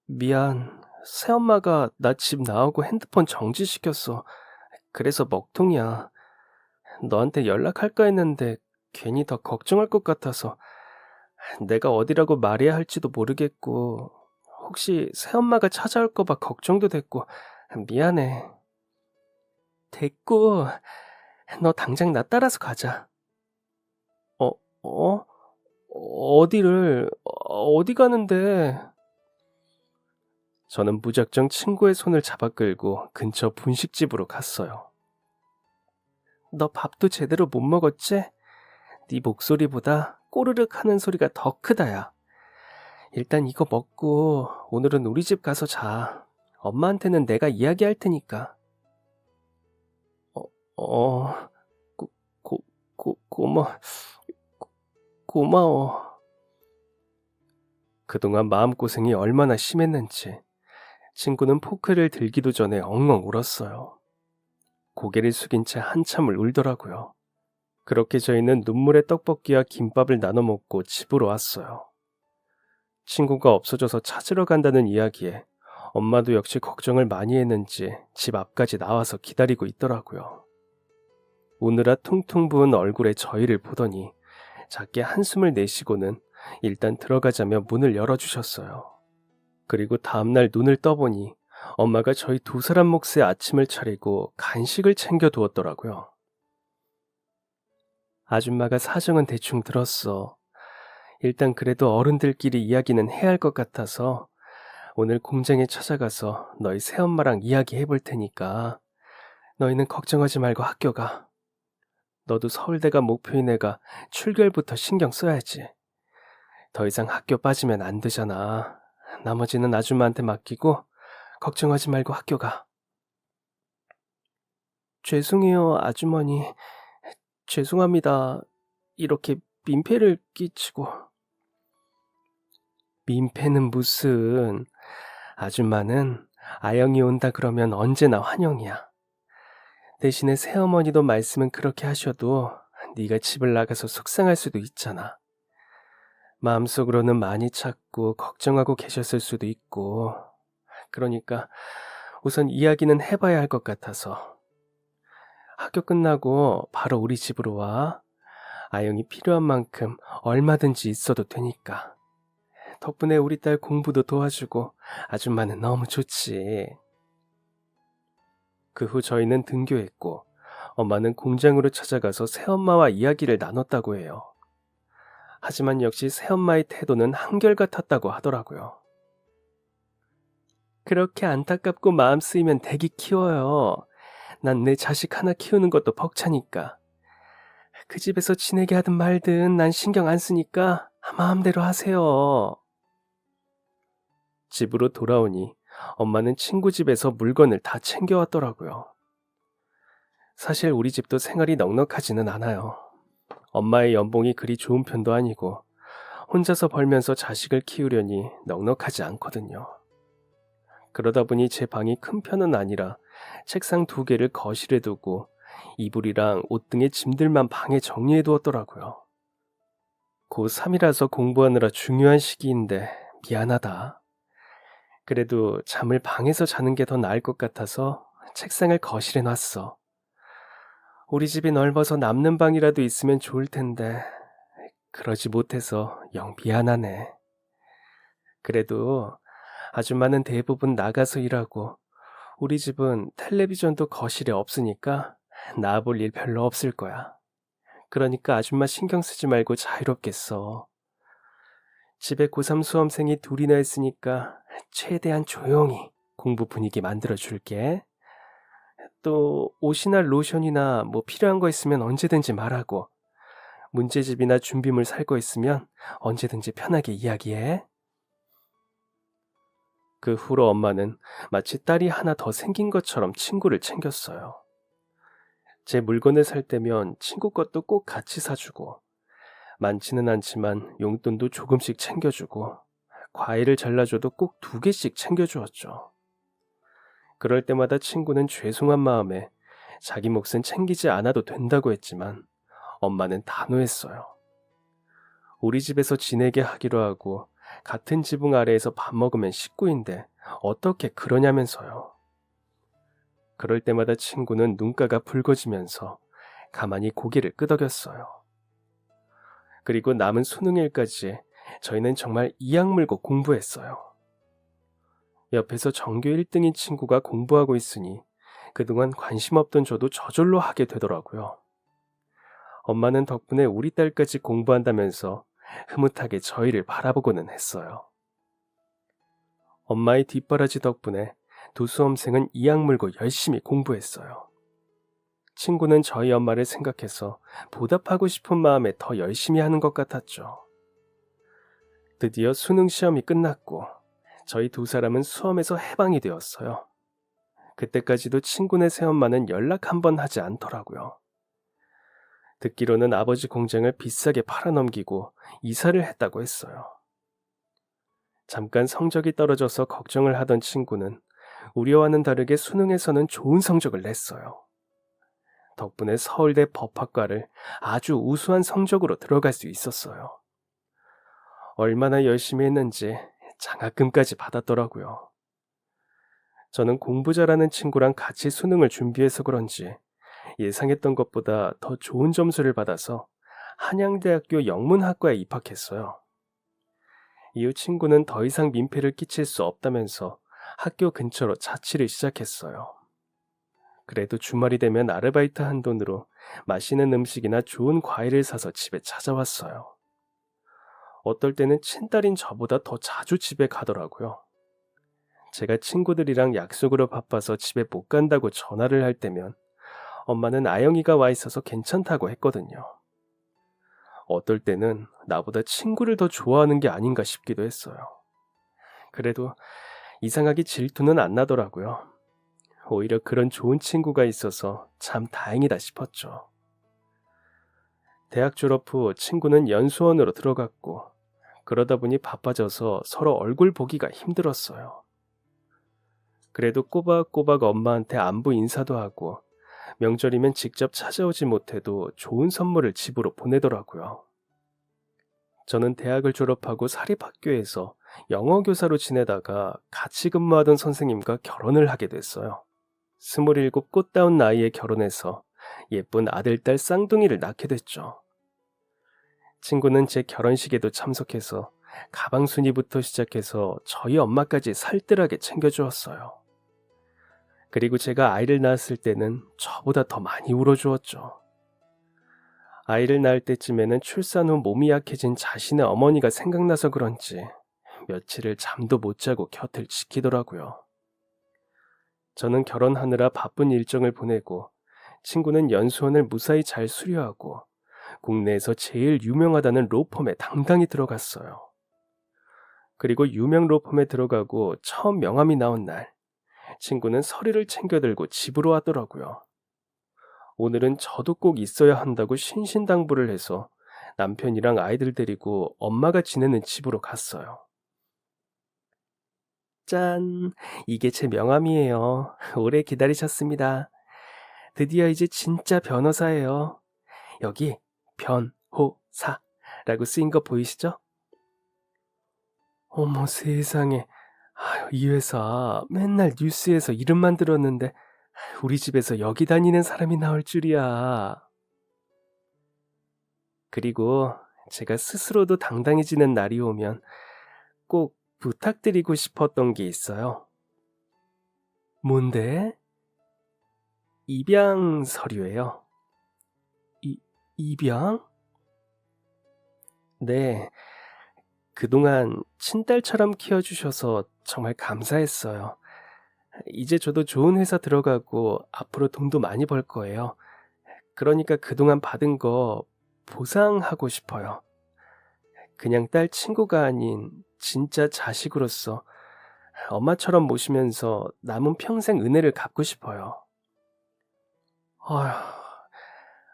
S1: 미안, 새엄마가 나 집 나오고 핸드폰 정지시켰어. 그래서 먹통이야. 너한테 연락할까 했는데 괜히 더 걱정할 것 같아서 내가 어디라고 말해야 할지도 모르겠고 혹시 새엄마가 찾아올까 봐 걱정도 됐고 미안해. 됐고 너 당장 나 따라서 가자. 어? 어? 어디를? 어디 가는데? 저는 무작정 친구의 손을 잡아 끌고 근처 분식집으로 갔어요. 너 밥도 제대로 못 먹었지? 네 목소리보다 꼬르륵 하는 소리가 더 크다야. 일단 이거 먹고 오늘은 우리 집 가서 자. 엄마한테는 내가 이야기할 테니까. 어, 고, 고마워. 그동안 마음고생이 얼마나 심했는지 친구는 포크를 들기도 전에 엉엉 울었어요. 고개를 숙인 채 한참을 울더라고요. 그렇게 저희는 눈물의 떡볶이와 김밥을 나눠 먹고 집으로 왔어요. 친구가 없어져서 찾으러 간다는 이야기에 엄마도 역시 걱정을 많이 했는지 집 앞까지 나와서 기다리고 있더라고요. 우느라 퉁퉁 부은 얼굴에 저희를 보더니 작게 한숨을 내쉬고는 일단 들어가자며 문을 열어주셨어요. 그리고 다음날 눈을 떠보니 엄마가 저희 두 사람 몫의 아침을 차리고 간식을 챙겨 두었더라고요. 아줌마가 사정은 대충 들었어. 일단 그래도 어른들끼리 이야기는 해야 할 것 같아서 오늘 공장에 찾아가서 너희 새엄마랑 이야기해 볼 테니까 너희는 걱정하지 말고 학교 가. 너도 서울대가 목표인 애가 출결부터 신경 써야지. 더 이상 학교 빠지면 안 되잖아. 나머지는 아줌마한테 맡기고 걱정하지 말고 학교 가. 죄송해요, 아주머니. 죄송합니다. 이렇게 민폐를 끼치고. 민폐는 무슨. 아줌마는 아영이 온다 그러면 언제나 환영이야. 대신에 새어머니도 말씀은 그렇게 하셔도 네가 집을 나가서 속상할 수도 있잖아. 마음속으로는 많이 찾고 걱정하고 계셨을 수도 있고. 그러니까 우선 이야기는 해봐야 할 것 같아서. 학교 끝나고 바로 우리 집으로 와. 아영이 필요한 만큼 얼마든지 있어도 되니까. 덕분에 우리 딸 공부도 도와주고 아줌마는 너무 좋지. 그 후 저희는 등교했고 엄마는 공장으로 찾아가서 새엄마와 이야기를 나눴다고 해요. 하지만 역시 새엄마의 태도는 한결같았다고 하더라고요. 그렇게 안타깝고 마음 쓰이면 대기 키워요. 난 내 자식 하나 키우는 것도 벅차니까. 그 집에서 지내게 하든 말든 난 신경 안 쓰니까 마음대로 하세요. 집으로 돌아오니 엄마는 친구 집에서 물건을 다 챙겨왔더라고요. 사실 우리 집도 생활이 넉넉하지는 않아요. 엄마의 연봉이 그리 좋은 편도 아니고 혼자서 벌면서 자식을 키우려니 넉넉하지 않거든요. 그러다 보니 제 방이 큰 편은 아니라 책상 2개를 거실에 두고 이불이랑 옷 등의 짐들만 방에 정리해 두었더라고요. 고3이라서 공부하느라 중요한 시기인데 미안하다. 그래도 잠을 방에서 자는 게 더 나을 것 같아서 책상을 거실에 놨어. 우리 집이 넓어서 남는 방이라도 있으면 좋을 텐데 그러지 못해서 영 미안하네. 그래도 아줌마는 대부분 나가서 일하고 우리 집은 텔레비전도 거실에 없으니까 나아볼 일 별로 없을 거야. 그러니까 아줌마 신경 쓰지 말고 자유롭게 써. 집에 고3 수험생이 2이나 있으니까 최대한 조용히 공부 분위기 만들어 줄게. 또 옷이나 로션이나 뭐 필요한 거 있으면 언제든지 말하고 문제집이나 준비물 살 거 있으면 언제든지 편하게 이야기해. 그 후로 엄마는 마치 딸이 하나 더 생긴 것처럼 친구를 챙겼어요. 제 물건을 살 때면 친구 것도 꼭 같이 사주고 많지는 않지만 용돈도 조금씩 챙겨주고 과일을 잘라줘도 꼭 2개씩 챙겨주었죠. 그럴 때마다 친구는 죄송한 마음에 자기 몫은 챙기지 않아도 된다고 했지만 엄마는 단호했어요. 우리 집에서 지내게 하기로 하고 같은 지붕 아래에서 밥 먹으면 식구인데 어떻게 그러냐면서요. 그럴 때마다 친구는 눈가가 붉어지면서 가만히 고개를 끄덕였어요. 그리고 남은 수능일까지 저희는 정말 이악 물고 공부했어요. 옆에서 전교 1등인 친구가 공부하고 있으니 그동안 관심 없던 저도 저절로 하게 되더라고요. 엄마는 덕분에 우리 딸까지 공부한다면서 흐뭇하게 저희를 바라보고는 했어요. 엄마의 뒷바라지 덕분에 2 수험생은 이악 물고 열심히 공부했어요. 친구는 저희 엄마를 생각해서 보답하고 싶은 마음에 더 열심히 하는 것 같았죠. 드디어 수능 시험이 끝났고 저희 두 사람은 수험에서 해방이 되었어요. 그때까지도 친구네 새엄마는 연락 한 번 하지 않더라고요. 듣기로는 아버지 공장을 비싸게 팔아넘기고 이사를 했다고 했어요. 잠깐 성적이 떨어져서 걱정을 하던 친구는 우리와는 다르게 수능에서는 좋은 성적을 냈어요. 덕분에 서울대 법학과를 아주 우수한 성적으로 들어갈 수 있었어요. 얼마나 열심히 했는지 장학금까지 받았더라고요. 저는 공부 잘하는 친구랑 같이 수능을 준비해서 그런지 예상했던 것보다 더 좋은 점수를 받아서 한양대학교 영문학과에 입학했어요. 이후 친구는 더 이상 민폐를 끼칠 수 없다면서 학교 근처로 자취를 시작했어요. 그래도 주말이 되면 아르바이트 한 돈으로 맛있는 음식이나 좋은 과일을 사서 집에 찾아왔어요. 어떨 때는 친딸인 저보다 더 자주 집에 가더라고요. 제가 친구들이랑 약속으로 바빠서 집에 못 간다고 전화를 할 때면 엄마는 아영이가 와 있어서 괜찮다고 했거든요. 어떨 때는 나보다 친구를 더 좋아하는 게 아닌가 싶기도 했어요. 그래도 이상하게 질투는 안 나더라고요. 오히려 그런 좋은 친구가 있어서 참 다행이다 싶었죠. 대학 졸업 후 친구는 연수원으로 들어갔고 그러다 보니 바빠져서 서로 얼굴 보기가 힘들었어요. 그래도 꼬박꼬박 엄마한테 안부 인사도 하고 명절이면 직접 찾아오지 못해도 좋은 선물을 집으로 보내더라고요. 저는 대학을 졸업하고 사립학교에서 영어 교사로 지내다가 같이 근무하던 선생님과 결혼을 하게 됐어요. 27 꽃다운 나이에 결혼해서 예쁜 아들, 딸 쌍둥이를 낳게 됐죠. 친구는 제 결혼식에도 참석해서 가방 순위부터 시작해서 저희 엄마까지 살뜰하게 챙겨주었어요. 그리고 제가 아이를 낳았을 때는 저보다 더 많이 울어주었죠. 아이를 낳을 때쯤에는 출산 후 몸이 약해진 자신의 어머니가 생각나서 그런지 며칠을 잠도 못 자고 곁을 지키더라고요. 저는 결혼하느라 바쁜 일정을 보내고 친구는 연수원을 무사히 잘 수료하고 국내에서 제일 유명하다는 로펌에 당당히 들어갔어요. 그리고 유명 로펌에 들어가고 처음 명함이 나온 날, 친구는 서류를 챙겨 들고 집으로 왔더라고요. 오늘은 저도 꼭 있어야 한다고 신신당부를 해서 남편이랑 아이들 데리고 엄마가 지내는 집으로 갔어요. 짠! 이게 제 명함이에요. 오래 기다리셨습니다. 드디어 이제 진짜 변호사예요. 여기 변호사라고 쓰인 거 보이시죠? 어머 세상에. 아유, 이 회사 맨날 뉴스에서 이름만 들었는데 우리 집에서 여기 다니는 사람이 나올 줄이야. 그리고 제가 스스로도 당당해지는 날이 오면 꼭 부탁드리고 싶었던 게 있어요. 뭔데? 입양 서류예요. 입양? 네. 그동안 친딸처럼 키워주셔서 정말 감사했어요. 이제 저도 좋은 회사 들어가고 앞으로 돈도 많이 벌 거예요. 그러니까 그동안 받은 거 보상하고 싶어요. 그냥 딸 친구가 아닌 진짜 자식으로서 엄마처럼 모시면서 남은 평생 은혜를 갚고 싶어요. 아휴,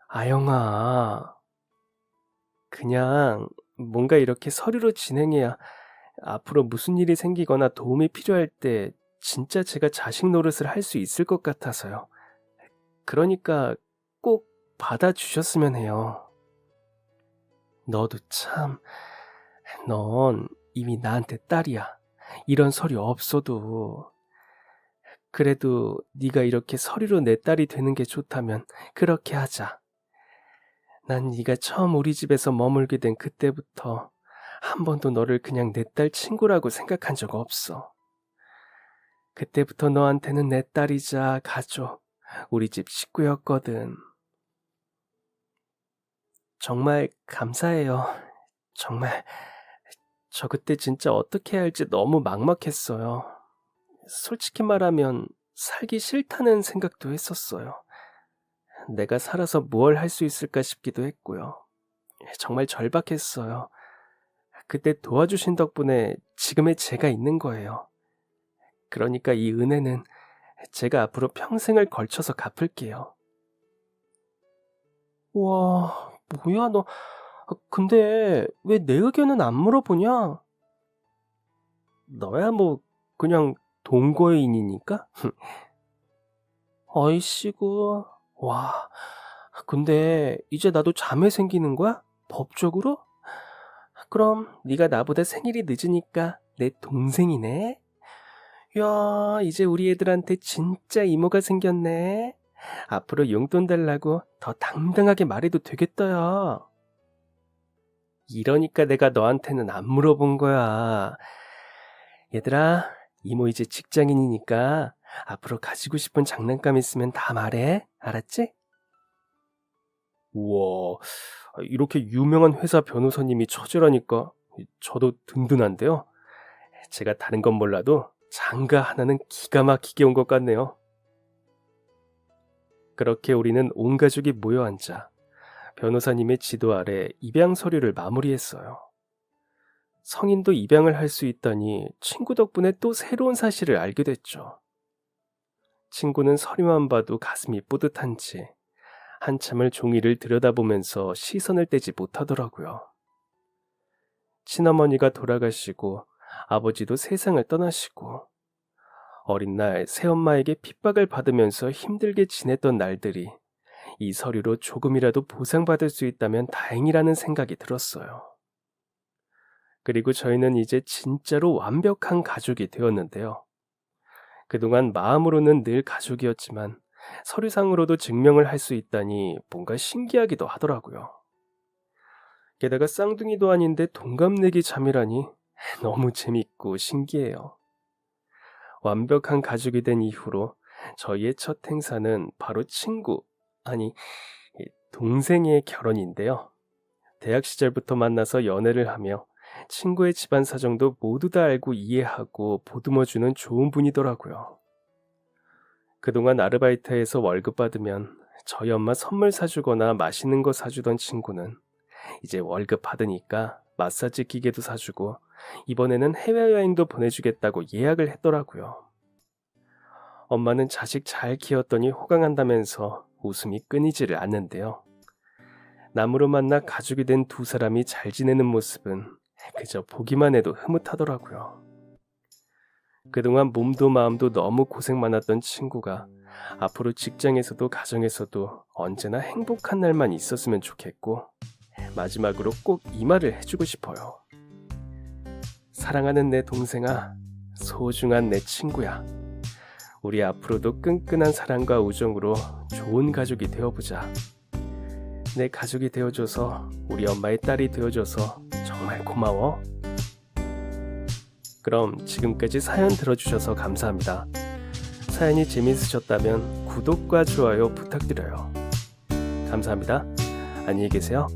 S1: 아영아. 그냥 뭔가 이렇게 서류로 진행해야 앞으로 무슨 일이 생기거나 도움이 필요할 때 진짜 제가 자식 노릇을 할 수 있을 것 같아서요. 그러니까 꼭 받아주셨으면 해요. 너도 참, 넌 이미 나한테 딸이야. 이런 서류 없어도. 그래도 네가 이렇게 서류로 내 딸이 되는 게 좋다면 그렇게 하자. 난 네가 처음 우리 집에서 머물게 된 그때부터 한 번도 너를 그냥 내 딸 친구라고 생각한 적 없어. 그때부터 너한테는 내 딸이자 가족, 우리 집 식구였거든. 정말 감사해요. 정말 저 그때 진짜 어떻게 해야 할지 너무 막막했어요. 솔직히 말하면 살기 싫다는 생각도 했었어요. 내가 살아서 무얼 할 수 있을까 싶기도 했고요. 정말 절박했어요. 그때 도와주신 덕분에 지금의 제가 있는 거예요. 그러니까 이 은혜는 제가 앞으로 평생을 걸쳐서 갚을게요. 와, 뭐야, 너. 근데 왜 내 의견은 안 물어보냐? 너야 뭐 그냥 동거인이니까? 아이씨구. 와, 근데 이제 나도 자매 생기는 거야? 법적으로? 그럼 네가 나보다 생일이 늦으니까 내 동생이네. 야, 이제 우리 애들한테 진짜 이모가 생겼네. 앞으로 용돈 달라고 더 당당하게 말해도 되겠다, 야. 이러니까 내가 너한테는 안 물어본 거야. 얘들아, 이모 이제 직장인이니까 앞으로 가지고 싶은 장난감 있으면 다 말해. 알았지? 우와, 이렇게 유명한 회사 변호사님이 처제라니까 저도 든든한데요. 제가 다른 건 몰라도 장가 하나는 기가 막히게 온 것 같네요. 그렇게 우리는 온 가족이 모여 앉아 변호사님의 지도 아래 입양 서류를 마무리했어요. 성인도 입양을 할 수 있다니 친구 덕분에 또 새로운 사실을 알게 됐죠. 친구는 서류만 봐도 가슴이 뿌듯한지 한참을 종이를 들여다보면서 시선을 떼지 못하더라고요. 친어머니가 돌아가시고 아버지도 세상을 떠나시고 어린 날 새엄마에게 핍박을 받으면서 힘들게 지냈던 날들이 이 서류로 조금이라도 보상받을 수 있다면 다행이라는 생각이 들었어요. 그리고 저희는 이제 진짜로 완벽한 가족이 되었는데요. 그동안 마음으로는 늘 가족이었지만 서류상으로도 증명을 할 수 있다니 뭔가 신기하기도 하더라고요. 게다가 쌍둥이도 아닌데 동갑내기 자매라니 너무 재밌고 신기해요. 완벽한 가족이 된 이후로 저희의 첫 행사는 바로 동생의 결혼인데요. 대학 시절부터 만나서 연애를 하며 친구의 집안 사정도 모두 다 알고 이해하고 보듬어주는 좋은 분이더라고요. 그동안 아르바이트에서 월급 받으면 저희 엄마 선물 사주거나 맛있는 거 사주던 친구는 이제 월급 받으니까 마사지 기계도 사주고 이번에는 해외여행도 보내주겠다고 예약을 했더라고요. 엄마는 자식 잘 키웠더니 호강한다면서 웃음이 끊이지를 않는데요. 남으로 만나 가족이 된 두 사람이 잘 지내는 모습은 그저 보기만 해도 흐뭇하더라고요. 그동안 몸도 마음도 너무 고생 많았던 친구가 앞으로 직장에서도 가정에서도 언제나 행복한 날만 있었으면 좋겠고 마지막으로 꼭 이 말을 해주고 싶어요. 사랑하는 내 동생아, 소중한 내 친구야. 우리 앞으로도 끈끈한 사랑과 우정으로 좋은 가족이 되어보자. 내 가족이 되어줘서 우리 엄마의 딸이 되어줘서 정말 고마워. 그럼 지금까지 사연 들어주셔서 감사합니다. 사연이 재밌으셨다면 구독과 좋아요 부탁드려요. 감사합니다. 안녕히 계세요.